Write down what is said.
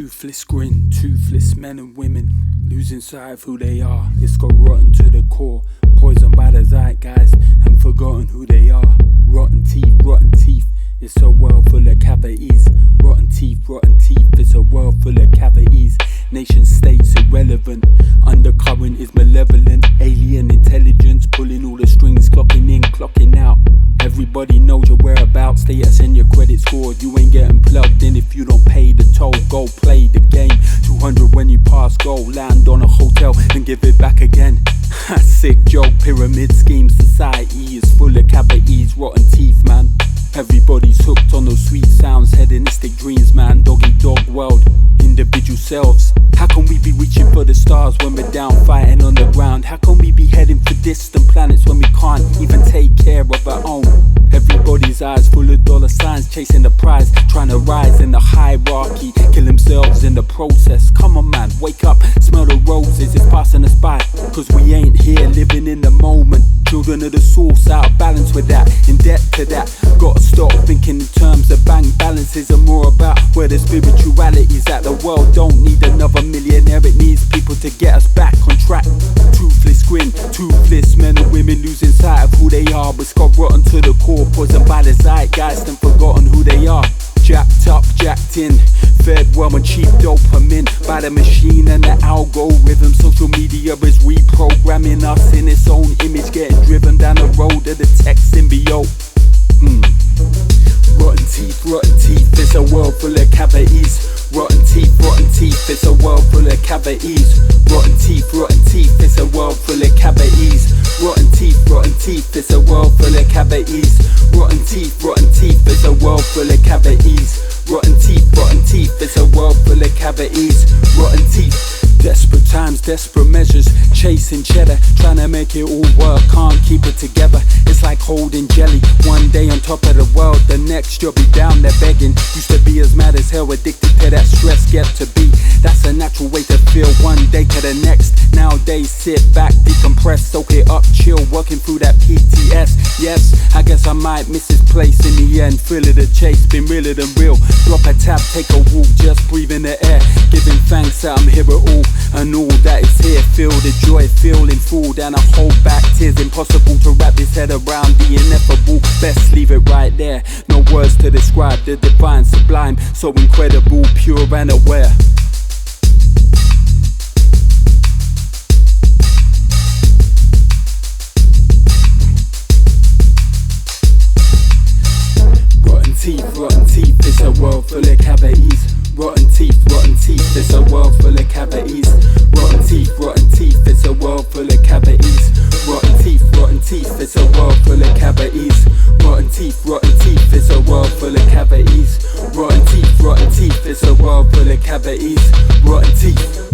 Toothless grin, toothless men and women, losing sight of who they are. It's got rotten to the core, poisoned by the zeitgeist, and forgotten who they are. Rotten teeth, it's a world full of cavities. Rotten teeth, it's a world full of cavities. Nation states irrelevant, undercurrent is malevolent. Alien intelligence pulling all the strings, clocking in, clocking out. Everybody knows your whereabouts, status and your credit score. You ain't getting plugged in if you don't pay the toll. Go play the game, 200 when you pass go. Land on a hotel and give it back again. Sick joke, pyramid scheme. Society is full of cavities, rotten teeth, man. Everybody's hooked on those sweet sounds, hedonistic dreams, man. Dog eat dog world, individual selves. How can we be reaching for the stars when we're down fighting on the ground? How can we be heading for distant planets when we can't even take care of our own? Everybody's eyes full of dollar signs, chasing the prize, trying to rise in the hierarchy, kill themselves in the process. Come on man, wake up, smell the roses, it's passing us by, cause we ain't here living in the moment. Children of the source, out of balance with that, in debt to that. Gotta stop thinking in terms of bank balances and more about where the spirituality's at. The world don't need another millionaire, it needs people to get us back on track. Toothless grin, toothless men and women losing sight of who they are, but it's got rotten to the core, poisoned by the zeitgeist and forgotten who they are. Jacked up, jacked in, fed well and cheap dopamine by the machine and the algorithm. Social media is reprogramming us in its own image, getting driven down the road of the tech symbiote. Rotten teeth, it's a world full of cavities. Rotten teeth, it's a world full of cavities. Rotten teeth, it's a world full of cavities. Rotten teeth, it's a world full of cavities. Rotten teeth, it's a world full of cavities. Rotten teeth, it's a world full of cavities. Rotten teeth. Desperate times, desperate measures, chasing cheddar, trying to make it all work, can't keep it together. It's like holding jelly, one day on top of the world, the next you'll be down there begging. Used to be as mad as hell, addicted to that stress, get to be. That's a natural way to feel, one day to the next. Nowadays sit back, decompress, soak it up, chill, working through that PTS. Yes, I guess I might miss his place in the end. Thrill of the chase, been realer than real. Drop a tab, take a walk, just breathe in the air, giving thanks that I'm here at all. And all that is here, feel the joy, feeling full. Then I hold back tears, impossible to wrap his head around the ineffable. Best leave it right there, no words to describe the divine, sublime, so incredible, pure and aware. Rotten teeth, it's a world full of cavities. Rotten teeth, it's a world full of cavities. Rotten teeth, it's a world full of cavities. Rotten teeth, it's a world full of cavities. Rotten teeth, it's a world full of cavities. Rotten teeth, it's a world full of cavities. Rotten teeth.